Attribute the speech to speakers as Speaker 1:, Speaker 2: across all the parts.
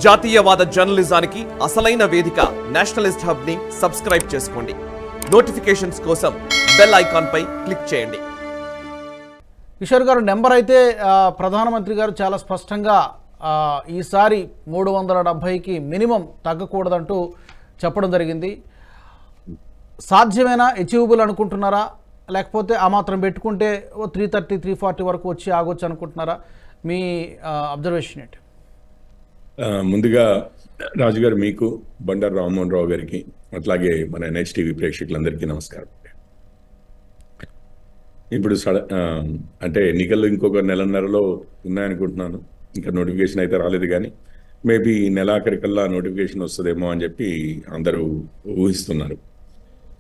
Speaker 1: జాతీయవాద జర్నలిజానికి అసలైన వేదిక నేషనలిస్ట్ హబ్ ని సబ్స్క్రైబ్ చేసుకోండి. నోటిఫికేషన్స్ కోసం బెల్ ఐకాన్ పై క్లిక్ చేయండి.
Speaker 2: కిషోర్ గారు, నెంబర్ అయితే ప్రధానమంత్రి గారు చాలా స్పష్టంగా ఈసారి 370కి మినిమం తగ్గకూడదంటూ చెప్పడం జరిగింది. సాధ్యమేనా, అచీవబుల్ అనుకుంటున్నారా? లేకపోతే ఆ మాత్రం పెట్టుకుంటే 330, 340 వరకు వచ్చి ఆగొచ్చు అనుకుంటున్నారా? మీ అబ్జర్వేషన్ ఏంటి?
Speaker 3: ముందుగా రాజుగారు, మీకు, బండారు రామ్మోహన్ రావు గారికి, అట్లాగే మన NHTV ప్రేక్షకులందరికీ నమస్కారం. ఇప్పుడు అంటే ఎన్నికలు ఇంకొక నెలన్నరలో ఉన్నాయనుకుంటున్నాను. ఇంకా నోటిఫికేషన్ అయితే రాలేదు, కానీ మేబీ నెలాఖరికల్లా నోటిఫికేషన్ వస్తుందేమో అని చెప్పి అందరూ ఊహిస్తున్నారు.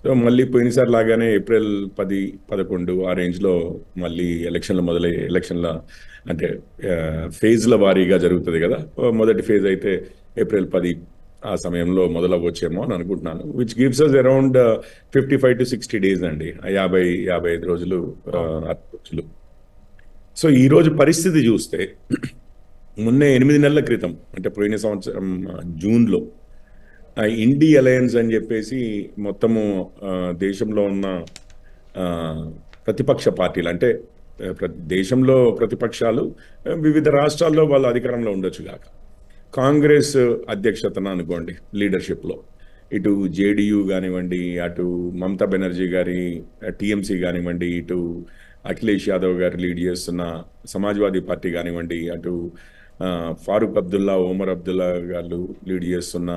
Speaker 3: సో మళ్ళీ పోయినసారి లాగానే ఏప్రిల్ 10, 11 ఆ రేంజ్లో మళ్ళీ ఎలక్షన్లు ఎలక్షన్ల అంటే ఫేజ్ల వారీగా జరుగుతుంది కదా. మొదటి ఫేజ్ అయితే ఏప్రిల్ 10 ఆ సమయంలో మొదలవ్వచ్చేమో అని అనుకుంటున్నాను. Which gives us around 55 to 60 days అండి, 55 రోజులు. సో ఈరోజు పరిస్థితి చూస్తే మొన్నే 8 నెలల క్రితం, అంటే పోయిన సంవత్సరం జూన్లో ఇండి అలయన్స్ అని చెప్పేసి మొత్తము దేశంలో ఉన్న ప్రతిపక్ష పార్టీలు, అంటే దేశంలో ప్రతిపక్షాలు వివిధ రాష్ట్రాల్లో వాళ్ళు అధికారంలో ఉండొచ్చు కాక, కాంగ్రెస్ అధ్యక్షతన అనుకోండి లీడర్షిప్లో, ఇటు JDU కానివ్వండి, అటు మమతా బెనర్జీ గారి TMC కానివ్వండి, ఇటు అఖిలేష్ యాదవ్ గారు లీడ్ చేస్తున్న సమాజ్వాదీ పార్టీ కానివ్వండి, అటు ఫారూక్ అబ్దుల్లా, ఒమర్ అబ్దుల్లా గారు లీడ్ చేస్తున్న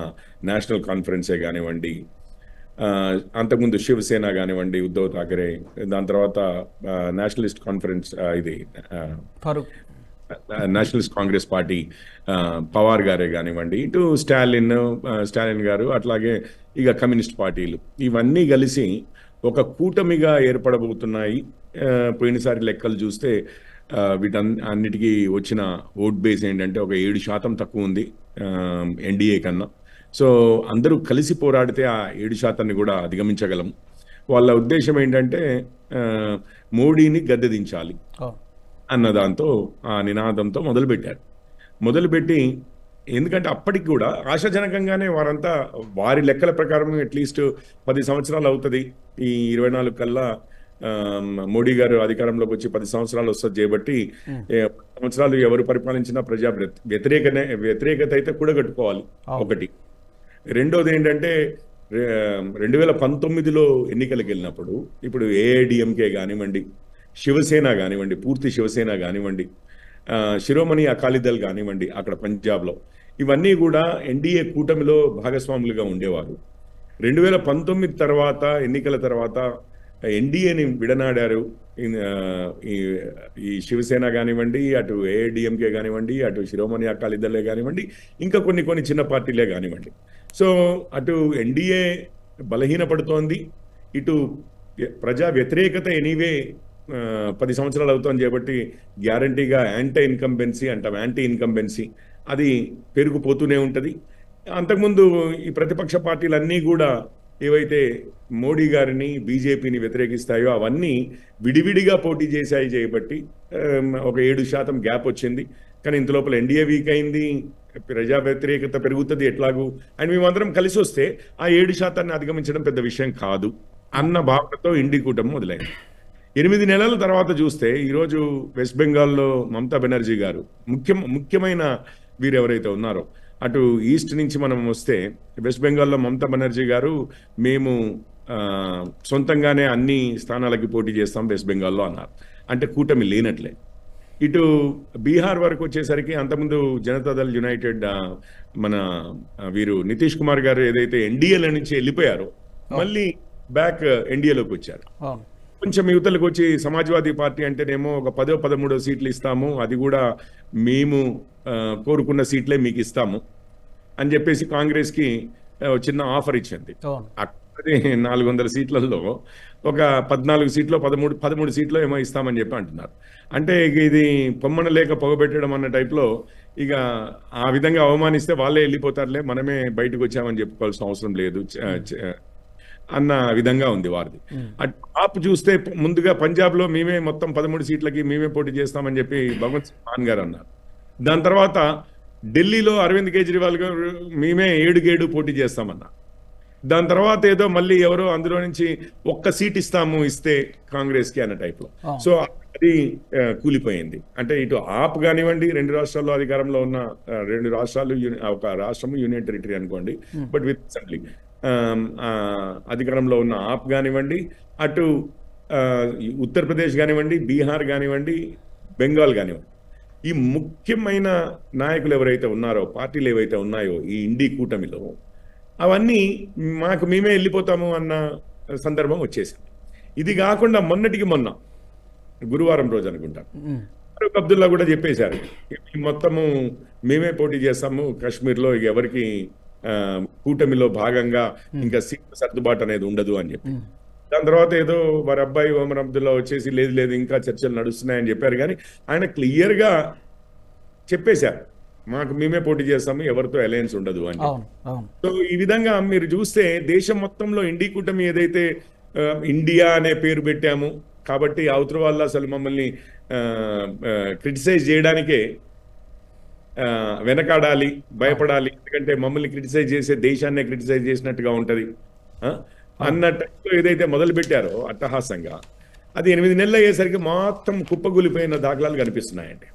Speaker 3: నేషనల్ కాన్ఫరెన్సే కానివ్వండి, అంతకుముందు శివసేన కానివ్వండి, ఉద్ధవ్ ఠాకరే, దాని తర్వాత నేషనలిస్ట్ కాన్ఫరెన్స్, ఇది నేషనలిస్ట్ కాంగ్రెస్ పార్టీ పవార్ గారే కానివ్వండి, ఇటు స్టాలిన్ గారు, అట్లాగే ఇక కమ్యూనిస్ట్ పార్టీలు, ఇవన్నీ కలిసి ఒక కూటమిగా ఏర్పడబోతున్నాయి. పోయినసారి లెక్కలు చూస్తే వీటన్నిటికీ వచ్చిన ఓట్ బేస్ ఏంటంటే ఒక 7% తక్కువ ఉంది NDA కన్నా. సో అందరూ కలిసి పోరాడితే ఆ 7%ని కూడా అధిగమించగలం. వాళ్ళ ఉద్దేశం ఏంటంటే మోడీని గద్దె దించాలి అన్న దాంతో, ఆ నినాదంతో మొదలుపెట్టి, ఎందుకంటే అప్పటికి కూడా ఆశాజనకంగానే వారంతా వారి లెక్కల ప్రకారం అట్లీస్ట్ 10 సంవత్సరాలు అవుతుంది ఈ 24 కల్లా మోడీ గారు అధికారంలోకి వచ్చి 10 సంవత్సరాలు వస్తుంది చేయబట్టి, 10 సంవత్సరాలు ఎవరు పరిపాలించినా ప్రజా వ్యతిరేకత అయితే కూడగట్టుకోవాలి ఒకటి. రెండోది ఏంటంటే 2019లో ఎన్నికలకు వెళ్ళినప్పుడు ఇప్పుడు AIDMK కానివ్వండి, శివసేన కానివ్వండి, పూర్తి శివసేన కానివ్వండి, శిరోమణి అకాలీదళ్ కానివ్వండి అక్కడ పంజాబ్లో, ఇవన్నీ కూడా NDA కూటమిలో భాగస్వాములుగా ఉండేవారు. 2019 తర్వాత, ఎన్నికల తర్వాత NDAని విడనాడారు. ఈ శివసేన కానివ్వండి, అటు AIDMK కానివ్వండి, అటు శిరోమణి అకాలీదళే కానివ్వండి, ఇంకా కొన్ని చిన్న పార్టీలే కానివ్వండి. సో అటు NDA బలహీనపడుతోంది, ఇటు ప్రజా వ్యతిరేకత ఎనీవే 10 సంవత్సరాలు అవుతుంది కాబట్టి గ్యారంటీగా యాంటీ ఇన్కంబెన్సీ అది పెరిగిపోతూనే ఉంటుంది. అంతకుముందు ఈ ప్రతిపక్ష పార్టీలన్నీ కూడా ఏవైతే మోడీ గారిని, BJPని వ్యతిరేకిస్తాయో అవన్నీ విడివిడిగా పోటీ చేశాయి చేయబట్టి ఒక 7% గ్యాప్ వచ్చింది. కానీ ఇంతలోపల NDA వీక్ అయింది, ప్రజా వ్యతిరేకత పెరుగుతుంది ఎట్లాగూ, అండ్ మేమందరం కలిసి వస్తే ఆ 7%ని అధిగమించడం పెద్ద విషయం కాదు అన్న భావనతో ఇండి కూటమి మొదలైంది. 8 నెలల తర్వాత చూస్తే ఈరోజు వెస్ట్ బెంగాల్లో మమతా బెనర్జీ గారు, ముఖ్యమైన వీరు ఎవరైతే ఉన్నారో, అటు ఈస్ట్ నుంచి మనం వస్తే వెస్ట్ బెంగాల్లో మమతా బెనర్జీ గారు, మేము సొంతంగానే అన్ని స్థానాలకి పోటీ చేస్తాం వెస్ట్ బెంగాల్లో అన్నారు. అంటే కూటమి లేనట్లే. ఇటు బీహార్ వరకు వచ్చేసరికి అంతకుముందు జనతాదళ్ యునైటెడ్ మన వీరు నితీష్ కుమార్ గారు ఏదైతే NDAల నుంచి వెళ్ళిపోయారో మళ్ళీ బ్యాక్ NDAలోకి వచ్చారు. కొంచెం యువతలకు వచ్చి సమాజ్వాదీ పార్టీ అంటేనేమో ఒక 10, 13 సీట్లు ఇస్తాము, అది కూడా మేము కోరుకున్న సీట్లే మీకు ఇస్తాము అని చెప్పేసి కాంగ్రెస్కి చిన్న ఆఫర్ ఇచ్చింది. అది 400 సీట్లలో ఒక 14 సీట్లో 13 సీట్లో ఏమో ఇస్తామని చెప్పి అంటున్నారు. అంటే ఇది పొమ్మన లేక పొగబెట్టడం అన్న టైప్లో, ఇక ఆ విధంగా అవమానిస్తే వాళ్ళే వెళ్ళిపోతారులే, మనమే బయటకు వచ్చామని చెప్పుకోవాల్సిన అవసరం లేదు అన్న విధంగా ఉంది వారిది. ఆప్ చూస్తే ముందుగా పంజాబ్లో మేమే మొత్తం 13 సీట్లకి మేమే పోటీ చేస్తామని చెప్పి భగవంత్ సింగ్ మాన్ గారు అన్నారు. దాని తర్వాత ఢిల్లీలో అరవింద్ కేజ్రీవాల్ గారు మేమే 7 పోటీ చేస్తామన్నా. దాని తర్వాత ఏదో మళ్ళీ ఎవరో అందులో నుంచి ఒక్క సీట్ ఇస్తే కాంగ్రెస్కి అన్న టైప్లో. సో అది కూలిపోయింది. అంటే ఇటు ఆప్ కానివ్వండి, 2 రాష్ట్రాల్లో అధికారంలో ఉన్న 2 రాష్ట్రాలు, ఒక రాష్ట్రము యూనియన్ టెరిటరీ అనుకోండి, బట్ విత్ అసెంబ్లీ అధికారంలో ఉన్న ఆప్ కానివ్వండి, అటు ఉత్తరప్రదేశ్ కానివ్వండి, బీహార్ కానివ్వండి, బెంగాల్ కానివ్వండి, ఈ ముఖ్యమైన నాయకులు ఎవరైతే ఉన్నారో, పార్టీలు ఏవైతే ఉన్నాయో ఈ ఇండి కూటమిలో, అవన్నీ మాకు మేమే వెళ్ళిపోతాము అన్న సందర్భం వచ్చేసింది. ఇది కాకుండా మొన్నటికి మొన్న గురువారం రోజు అనుకుంటా ఫరూక్ అబ్దుల్లా కూడా చెప్పేశారు, మొత్తము మేమే పోటీ చేస్తాము కాశ్మీర్లో, ఎవరికి కూటమిలో భాగంగా ఇంకా సీట్ల సర్దుబాటు అనేది ఉండదు అని చెప్పి. దాని తర్వాత ఏదో వారి అబ్బాయి ఒమర్ అబ్దుల్లా వచ్చేసి లేదు ఇంకా చర్చలు నడుస్తున్నాయని చెప్పారు. కానీ ఆయన క్లియర్గా చెప్పేశారు, మాకు మేమే పోటీ చేస్తాము, ఎవరితో అలయన్స్ ఉండదు అని. సో ఈ విధంగా మీరు చూస్తే దేశం మొత్తంలో ఇండి కూటమి ఏదైతే ఇండియా అనే పేరు పెట్టాము కాబట్టి అవతల వాళ్ళు అసలు మమ్మల్ని క్రిటిసైజ్ చేయడానికే వెనకాడాలి, భయపడాలి, ఎందుకంటే మమ్మల్ని క్రిటిసైజ్ చేసే దేశాన్నే క్రిటిసైజ్ చేసినట్టుగా ఉంటుంది అన్న టైంలో ఏదైతే మొదలు పెట్టారో అట్టహాసంగా, అది 8 నెలలు అయ్యేసరికి మొత్తం కుప్పగూలిపోయిన దాఖలాలు కనిపిస్తున్నాయండి.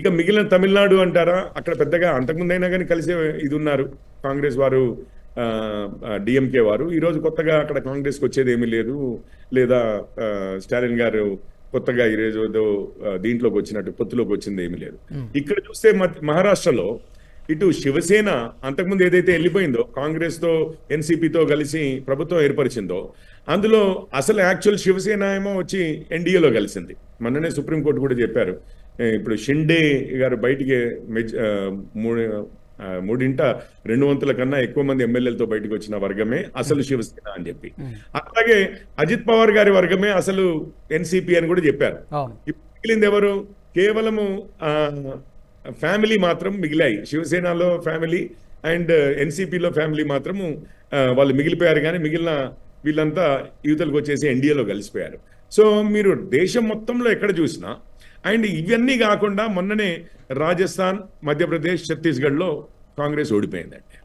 Speaker 3: ఇక మిగిలిన తమిళనాడు అంటారా, అక్కడ పెద్దగా అంతకుముందైనా కానీ కలిసే ఇది ఉన్నారు కాంగ్రెస్ వారు, డిఎంకే వారు. ఈరోజు కొత్తగా అక్కడ కాంగ్రెస్కి వచ్చేది ఏమీ లేదు, లేదా స్టాలిన్ గారు కొత్తగా ఈరోజు దీంట్లోకి వచ్చినట్టు పొత్తులోకి వచ్చింది ఏమీ లేదు. ఇక్కడ చూస్తే మహారాష్ట్రలో ఇటు శివసేన అంతకుముందు ఏదైతే వెళ్ళిపోయిందో కాంగ్రెస్తో ఎన్సీపీతో కలిసి ప్రభుత్వం ఏర్పరిచిందో, అందులో అసలు యాక్చువల్ శివసేన ఏమో వచ్చి ఎన్డీఏలో కలిసింది. మొన్ననే సుప్రీంకోర్టు కూడా చెప్పారు, ఇప్పుడు షిండే గారు బయటికి 2/3 కన్నా ఎక్కువ మంది ఎమ్మెల్యేలతో బయటకు వచ్చిన వర్గమే అసలు శివసేన అని చెప్పి. అట్లాగే అజిత్ పవార్ గారి వర్గమే అసలు ఎన్సీపీ అని కూడా చెప్పారు. ఇప్పుడు మిగిలింది ఎవరు? కేవలము ఫ్యామిలీ మాత్రం మిగిలాయి. శివసేనలో ఫ్యామిలీ అండ్ ఎన్సీపీలో ఫ్యామిలీ మాత్రము వాళ్ళు మిగిలిపోయారు. కానీ మిగిలిన వీళ్ళంతా యువతలకు వచ్చేసి ఎన్డీఏలో కలిసిపోయారు. సో మీరు దేశం మొత్తంలో ఎక్కడ చూసినా, అండ్ ఇవన్నీ కాకుండా మొన్ననే రాజస్థాన్, మధ్యప్రదేశ్, ఛత్తీస్గఢ్లో కాంగ్రెస్ ఓడిపోయిందండి.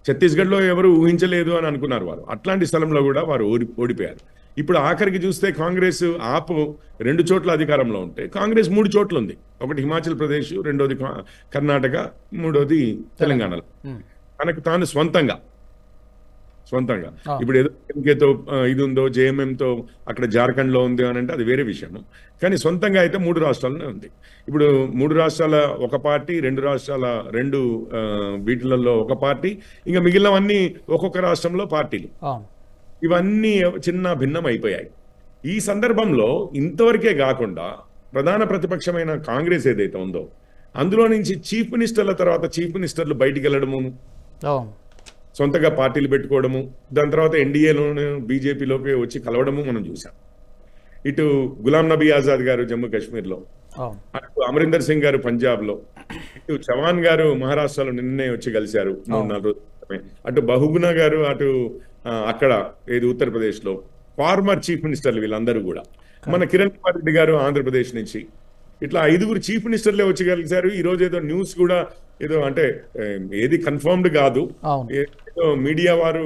Speaker 3: ఛత్తీస్గఢ్లో ఎవరు ఊహించలేదు అని అనుకున్నారు వారు, అట్లాంటి స్థలంలో కూడా వారు ఓడిపోయారు. ఇప్పుడు ఆఖరికి చూస్తే కాంగ్రెస్ ఆప్ 2 చోట్ల అధికారంలో ఉంటే కాంగ్రెస్ 3 చోట్ల ఉంది. ఒకటి హిమాచల్ ప్రదేశ్, రెండోది కర్ణాటక, మూడోది తెలంగాణలో. తనకు తాను స్వంతంగా ఇప్పుడు ఏదో ఎంకేతో ఇది ఉందో, జేఎంఎంతో అక్కడ జార్ఖండ్లో ఉంది అని అంటే అది వేరే విషయం. కానీ సొంతంగా అయితే 3 రాష్ట్రాలనే ఉంది. ఇప్పుడు 3 రాష్ట్రాల ఒక పార్టీ, 2 రాష్ట్రాల 2 వీటిలలో ఒక పార్టీ, ఇంకా మిగిలినవన్నీ ఒక్కొక్క రాష్ట్రంలో పార్టీలు. ఇవన్నీ చిన్న భిన్నం అయిపోయాయి. ఈ సందర్భంలో ఇంతవరకే కాకుండా ప్రధాన ప్రతిపక్షమైన కాంగ్రెస్ ఏదైతే ఉందో, అందులో నుంచి చీఫ్ మినిస్టర్ల తర్వాత చీఫ్ మినిస్టర్లు బయటికి వెళ్ళడము, సొంతగా పార్టీలు పెట్టుకోవడము, దాని తర్వాత ఎన్డీఏలోనే బీజేపీలోకి వచ్చి కలవడము మనం చూసాం. ఇటు గులాం నబీ ఆజాద్ గారు జమ్మూ కాశ్మీర్లో, అటు అమరీందర్ సింగ్ గారు పంజాబ్లో, ఇటు చవాన్ గారు మహారాష్ట్రలో నిన్నే వచ్చి కలిశారు 3-4 రోజుల. అటు బహుగుణ గారు అటు అక్కడ ఏది ఉత్తరప్రదేశ్లో, ఫార్మర్ చీఫ్ మినిస్టర్లు వీళ్ళందరూ కూడా. మన కిరణ్ కుమార్ రెడ్డి గారు ఆంధ్రప్రదేశ్ నుంచి, ఇట్లా 5 చీఫ్ మినిస్టర్లే వచ్చి కలిశారు. ఈ రోజు ఏదో న్యూస్ కూడా ఏదో అంటే ఏది కన్ఫర్మ్డ్ కాదు, ఏదో మీడియా వారు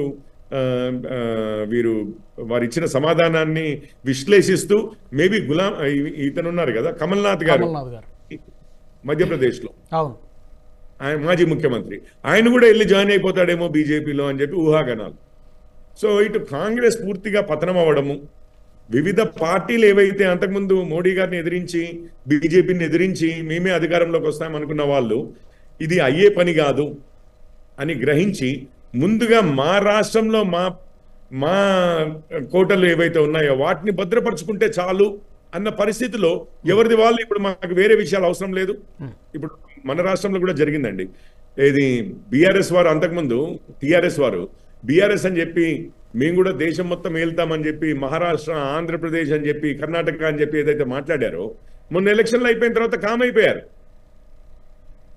Speaker 3: వారు ఇచ్చిన సమాధానాన్ని విశ్లేషిస్తూ మేబీ ఇతను ఉన్నారు కదా కమల్నాథ్ గారు మధ్యప్రదేశ్లో, ఆయన మాజీ ముఖ్యమంత్రి, ఆయన కూడా వెళ్ళి జాయిన్ అయిపోతాడేమో బీజేపీలో అని చెప్పి ఊహాగానాలు. సో ఇటు కాంగ్రెస్ పూర్తిగా పతనం అవ్వడము, వివిధ పార్టీలు ఏవైతే అంతకుముందు మోడీ గారిని ఎదిరించి బీజేపీని ఎదిరించి మేమే అధికారంలోకి వస్తామనుకున్న వాళ్ళు ఇది అయ్యే పని కాదు అని గ్రహించి ముందుగా మా రాష్ట్రంలో మా కోటలు ఏవైతే ఉన్నాయో వాటిని భద్రపరుచుకుంటే చాలు అన్న పరిస్థితిలో ఎవరిది వాళ్ళు ఇప్పుడు మాకు వేరే విషయాలు అవసరం లేదు. ఇప్పుడు మన రాష్ట్రంలో కూడా జరిగిందండి. ఇది బీఆర్ఎస్ వారు అంతకుముందు టీఆర్ఎస్ వారు బీఆర్ఎస్ అని చెప్పి మేము కూడా దేశం మొత్తం వెళ్తామని చెప్పి మహారాష్ట్ర, ఆంధ్రప్రదేశ్ అని చెప్పి, కర్ణాటక అని చెప్పి ఏదైతే మాట్లాడారో మొన్న ఎలక్షన్లు అయిపోయిన తర్వాత కామైపోయారు.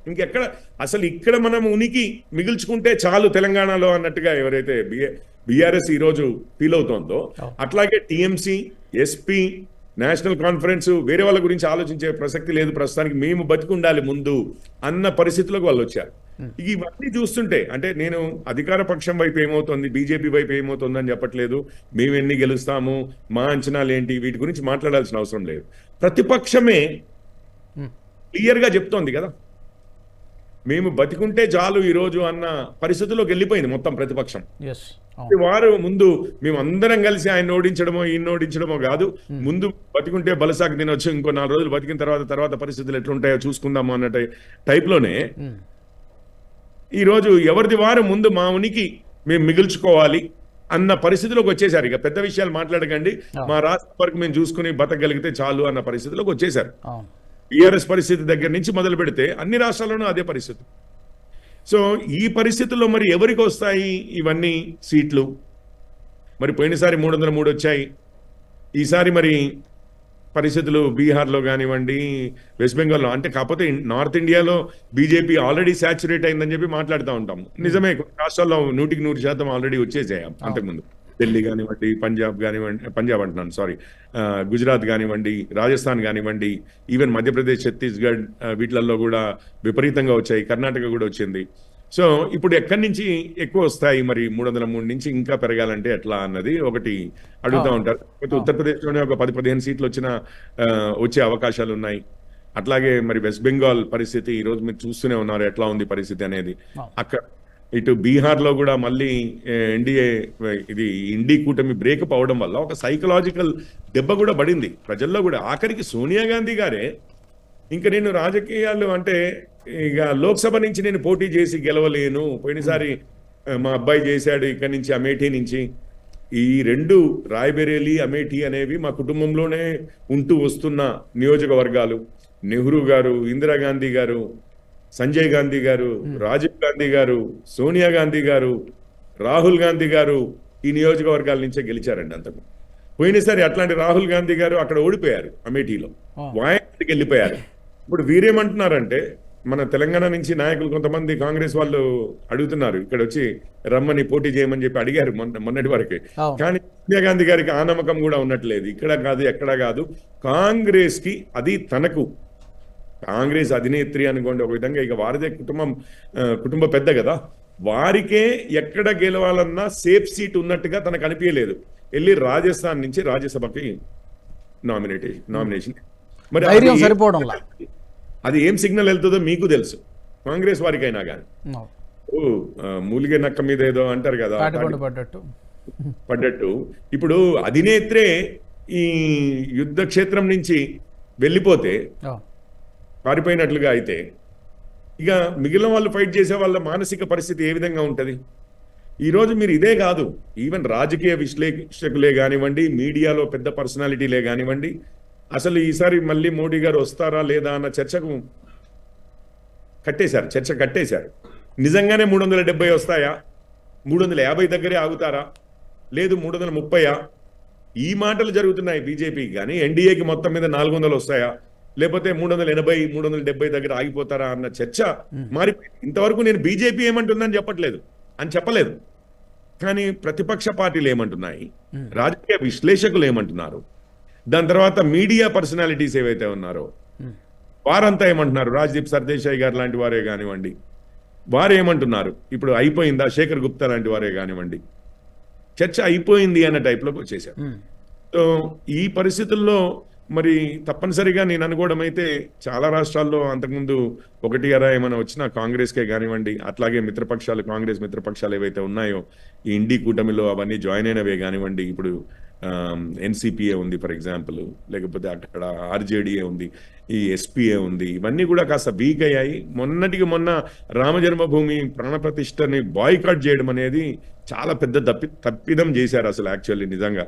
Speaker 3: ఇంకెక్కడ అసలు ఇక్కడ మనం ఉనికి మిగుల్చుకుంటే చాలు తెలంగాణలో అన్నట్టుగా ఎవరైతే బీఆర్ఎస్ ఈరోజు ఫీల్ అవుతోందో, అట్లాగే టీఎంసీ, ఎస్పీ, నేషనల్ కాన్ఫరెన్స్ వేరే వాళ్ళ గురించి ఆలోచించే ప్రసక్తి లేదు, ప్రస్తుతానికి మేము బతికుండాలి ముందు అన్న పరిస్థితిలోకి వాళ్ళు వచ్చారు. ఇవన్నీ చూస్తుంటే అంటే నేను అధికార పక్షం వైపు ఏమవుతుంది, బీజేపీ వైపు ఏమవుతుంది అని చెప్పట్లేదు, మేము ఎన్ని గెలుస్తాము, మా అంచనాలు ఏంటి, వీటి గురించి మాట్లాడాల్సిన అవసరం లేదు. ప్రతిపక్షమే క్లియర్గా చెప్తోంది కదా, మేము బతికుంటే చాలు ఈరోజు అన్న పరిస్థితుల్లోకి వెళ్ళిపోయింది మొత్తం ప్రతిపక్షం. వారు ముందు మేము అందరం కలిసి ఆయన ఓడించడమో ఈయన ఓడించడమో కాదు, ముందు బతికుంటే బలసాకు తినొచ్చు, ఇంకో 4 రోజులు బతికిన తర్వాత పరిస్థితులు ఎట్లుంటాయో చూసుకుందాము అన్న టైప్లోనే ఈరోజు ఎవరిది వారు ముందు మా ఉనికి మేము మిగుల్చుకోవాలి అన్న పరిస్థితిలోకి వచ్చేసారు. ఇక పెద్ద విషయాలు మాట్లాడకండి, మా రాష్ట్ర వరకు మేము చూసుకుని బతకగలిగితే చాలు అన్న పరిస్థితిలోకి వచ్చేసారు. టీఆర్ఎస్ పరిస్థితి దగ్గర నుంచి మొదలు పెడితే అన్ని రాష్ట్రాల్లోనూ అదే పరిస్థితి. సో ఈ పరిస్థితుల్లో మరి ఎవరికి వస్తాయి ఇవన్నీ సీట్లు? మరి పోయినసారి 303 వచ్చాయి, ఈసారి మరి పరిస్థితులు బీహార్లో కానివ్వండి, వెస్ట్ బెంగాల్లో, అంటే కాకపోతే నార్త్ ఇండియాలో బీజేపీ ఆల్రెడీ శాచురేట్ అయిందని చెప్పి మాట్లాడుతూ ఉంటాము. నిజమే, రాష్ట్రాల్లో 100% ఆల్రెడీ వచ్చేసాయి అంతకుముందు. ఢిల్లీ కానివ్వండి, పంజాబ్ అంటున్నాను సారీ, గుజరాత్ కానివ్వండి, రాజస్థాన్ కానివ్వండి, ఈవెన్ మధ్యప్రదేశ్, ఛత్తీస్గఢ్ వీటిలలో కూడా విపరీతంగా వచ్చాయి, కర్ణాటక కూడా వచ్చింది. సో ఇప్పుడు ఎక్కడి నుంచి ఎక్కువ వస్తాయి మరి 303 నుంచి ఇంకా పెరగాలంటే ఎట్లా అన్నది ఒకటి అడుగుతూ ఉంటారు. ఉత్తరప్రదేశ్లోనే ఒక 10-15 సీట్లు వచ్చే అవకాశాలు ఉన్నాయి. అట్లాగే మరి వెస్ట్ బెంగాల్ పరిస్థితి ఈరోజు మీరు చూస్తూనే ఉన్నారు ఎట్లా ఉంది పరిస్థితి అనేది. అక్కడ ఇటు బీహార్లో కూడా మళ్ళీ ఇండీ కూటమి బ్రేకప్ అవడం వల్ల ఒక సైకలాజికల్ దెబ్బ కూడా పడింది ప్రజల్లో కూడా. ఆఖరికి సోనియా గాంధీ గారే ఇంకా నేను రాజకీయాలు అంటే ఇక లోక్సభ నుంచి నేను పోటీ చేసి గెలవలేను, పోయినసారి మా అబ్బాయి చేశాడు ఇక్కడి నుంచి అమేఠీ నుంచి, ఈ 2 రాయ్బరేలీ అమేఠీ అనేవి మా కుటుంబంలోనే ఉంటూ వస్తున్న నియోజకవర్గాలు. నెహ్రూ గారు, ఇందిరాగాంధీ గారు, సంజయ్ గాంధీ గారు, రాజీవ్ గాంధీ గారు, సోనియా గాంధీ గారు, రాహుల్ గాంధీ గారు ఈ నియోజకవర్గాల నుంచే గెలిచారండి. అంతకు పోయినసారి అట్లాంటి రాహుల్ గాంధీ గారు అక్కడ ఓడిపోయారు, అమేఠీలో వాయనాడ్కి వెళ్ళిపోయారు. ఇప్పుడు వీరేమంటున్నారంటే మన తెలంగాణ నుంచి నాయకులు కొంతమంది కాంగ్రెస్ వాళ్ళు అడుగుతున్నారు ఇక్కడ వచ్చి రమ్మని పోటీ చేయమని చెప్పి అడిగారు మొన్నటి వరకే. కానీ సోనియా గాంధీ గారికి ఆ నమ్మకం కూడా ఉన్నట్లేదు. ఇక్కడ కాదు ఎక్కడ కాదు, కాంగ్రెస్ కి అది తనకు, కాంగ్రెస్ అధినేత్రి అనుకోండి ఒక విధంగా, ఇక వారిదే కుటుంబ పెద్ద కదా, వారికే ఎక్కడ గెలవాలన్నా సేఫ్ సీట్ ఉన్నట్టుగా తనకు అనిపించలేదు. వెళ్ళి రాజస్థాన్ నుంచి రాజ్యసభకి నామినేషన్. మరి అది ఏం సిగ్నల్ వెళ్తుందో మీకు తెలుసు, కాంగ్రెస్ వారికైనా కానీ. మూలిగే నక్క మీద ఏదో అంటారు కదా పడ్డట్టు, ఇప్పుడు అధినేత్రే ఈ యుద్ధ క్షేత్రం నుంచి వెళ్ళిపోతే పారిపోయినట్లుగా అయితే ఇక మిగిలిన వాళ్ళు ఫైట్ చేసే వాళ్ళ మానసిక పరిస్థితి ఏ విధంగా ఉంటుంది? ఈరోజు మీరు ఇదే కాదు, ఈవెన్ రాజకీయ విశ్లేషకులే కానివ్వండి, మీడియాలో పెద్ద పర్సనాలిటీలే కానివ్వండి, అసలు ఈసారి మళ్ళీ మోడీ గారు వస్తారా లేదా అన్న చర్చ కట్టేశారు. నిజంగానే 370 వస్తాయా, 350 దగ్గరే ఆగుతారా, లేదు 330? ఈ మాటలు జరుగుతున్నాయి బీజేపీకి. కానీ ఎన్డీఏకి మొత్తం మీద 400 వస్తాయా, లేకపోతే 380, 370 దగ్గర ఆగిపోతారా అన్న చర్చ మారిపోయింది. ఇంతవరకు నేను బీజేపీ ఏమంటుందని చెప్పలేదు, కానీ ప్రతిపక్ష పార్టీలు ఏమంటున్నాయి, రాజకీయ విశ్లేషకులు ఏమంటున్నారు, దాని తర్వాత మీడియా పర్సనాలిటీస్ ఏవైతే ఉన్నారో వారంతా ఏమంటున్నారు, రాజ్దీప్ సర్దేశాయ్ గారు లాంటి వారే కానివ్వండి, వారు ఏమంటున్నారు, ఇప్పుడు అయిపోయిందా, శేఖర్ గుప్తా లాంటి వారే కానివ్వండి, చర్చ అయిపోయింది అన్న టైప్లోకి వచ్చేసారు. సో ఈ పరిస్థితుల్లో మరి తప్పనిసరిగా నేను అనుకోవడం అయితే చాలా రాష్ట్రాల్లో అంతకుముందు 1 ఏమైనా వచ్చినా కాంగ్రెస్కే కానివ్వండి, అట్లాగే మిత్రపక్షాలు, కాంగ్రెస్ మిత్రపక్షాలు ఏవైతే ఉన్నాయో ఈ ఇండీ కూటమిలో అవన్నీ జాయిన్ అయినవే కానివ్వండి. ఇప్పుడు ఎన్సిపిఏ ఉంది ఫర్ ఎగ్జాంపుల్, లేకపోతే అక్కడ ఆర్జేడీఏ ఉంది, ఈ ఎస్పీఏ ఉంది, ఇవన్నీ కూడా కాస్త వీక్ అయ్యాయి. మొన్న రామజన్మభూమి ప్రాణప్రతిష్టని బాయ్కాట్ చేయడం అనేది చాలా పెద్ద తప్పిదం చేశారు అసలు యాక్చువల్లీ నిజంగా.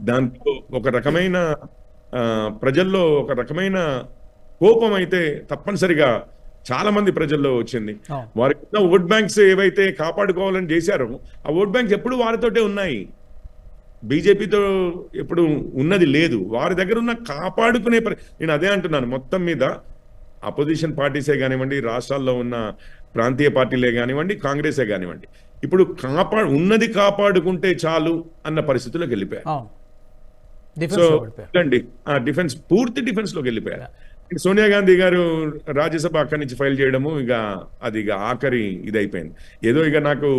Speaker 3: దాంతో ఒక రకమైన ప్రజల్లో ఒక రకమైన కోపం అయితే తప్పనిసరిగా చాలా మంది ప్రజల్లో వచ్చింది. వారికి ఉన్న ఓట్ బ్యాంక్స్ ఏవైతే కాపాడుకోవాలని చేశారో ఆ ఓట్ బ్యాంక్స్ ఎప్పుడు వారితోటే ఉన్నాయి, బీజేపీతో ఎప్పుడు ఉన్నది లేదు. వారి దగ్గర ఉన్న కాపాడుకునే నేను అదే అంటున్నాను, మొత్తం మీద అపోజిషన్ పార్టీసే కానివ్వండి, రాష్ట్రాల్లో ఉన్న ప్రాంతీయ పార్టీలే కానివ్వండి, కాంగ్రెసే కానివ్వండి, ఇప్పుడు ఉన్నది కాపాడుకుంటే చాలు అన్న పరిస్థితుల్లోకి వెళ్ళిపోయారు.
Speaker 2: Defense
Speaker 3: సో
Speaker 2: లో పడిపోయారు.
Speaker 3: అండి డిఫెన్స్ పూర్తి డిఫెన్స్ లోకి వెళ్ళిపోయారు. సోనియా గాంధీ గారు రాజ్యసభ అక్కడి నుంచి ఫైల్ చేయడము ఇక ఆఖరి ఇది అయిపోయింది. ఏదో ఇక నాకు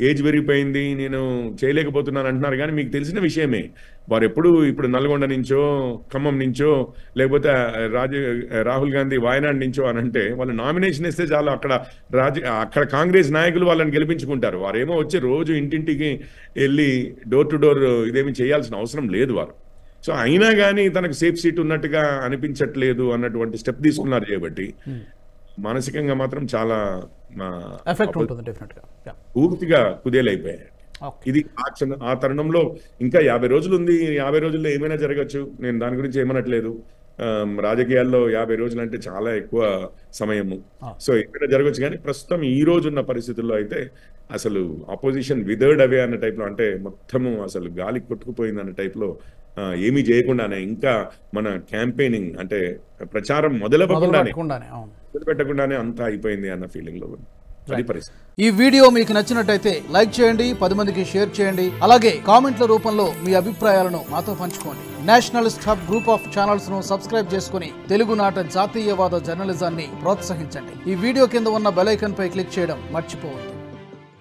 Speaker 3: ఏజ్ పెరిగిపోయింది, నేను చేయలేకపోతున్నాను అంటున్నారు, కానీ మీకు తెలిసిన విషయమే వారు ఇప్పుడు నల్గొండ నుంచో ఖమ్మం నుంచో లేకపోతే రాహుల్ గాంధీ వాయనాడ్ నుంచో అని అంటే వాళ్ళు నామినేషన్ ఇస్తే చాలు అక్కడ కాంగ్రెస్ నాయకులు వాళ్ళని గెలిపించుకుంటారు. వారేమో వచ్చి రోజు ఇంటింటికి వెళ్ళి డోర్ టు డోర్ ఇదేమి చేయాల్సిన అవసరం లేదు వారు. సో అయినా కానీ తనకు సేఫ్ సీట్ ఉన్నట్టుగా అనిపించట్లేదు అన్నటువంటి స్టెప్ తీసుకున్నారు కాబట్టి మానసికంగా మాత్రం చాలా
Speaker 2: ఎఫెక్ట్ ఉంటుంది డెఫినెట్ గా.
Speaker 3: పూర్తిగా కుదేలైపోయాయి. ఇది ఆ తరుణంలో ఇంకా 50 రోజులు ఉంది. 50 రోజుల్లో ఏమైనా జరగచ్చు. నేను దాని గురించి ఏమనట్లేదు. రాజకీయాల్లో 50 రోజులు అంటే చాలా ఎక్కువ సమయము. సో ఏమైనా జరగచ్చు, కానీ ప్రస్తుతం ఈ రోజు ఉన్న పరిస్థితుల్లో అయితే అసలు ఆపోజిషన్ విదర్డ్ అవే అన్న టైప్లో, అంటే మొత్తము అసలు గాలి కొట్టుకుపోయింది అన్న టైప్లో ఏమీ చేయకుండానే ఇంకా మన క్యాంపెయినింగ్ అంటే ప్రచారం మొదలుపెట్టకుండానే అంతా అయిపోయింది అన్న ఫీలింగ్ లో అది పరిస్థితి.
Speaker 2: ఈ వీడియో మీకు నచ్చినట్టయితే లైక్ చేయండి, 10 మందికి షేర్ చేయండి, అలాగే కామెంట్ల రూపంలో మీ అభిప్రాయాలను మాతో పంచుకోండి. Nationalist hub group of channels ను సబ్స్క్రైబ్ చేసుకుని తెలుగునాట జాతీయవాద జర్నలిజాన్ని ప్రోత్సహించండి. ఈ వీడియో కింద ఉన్న బెల్ ఐకాన్ పై క్లిక్ చేయడం మర్చిపోవద్దు.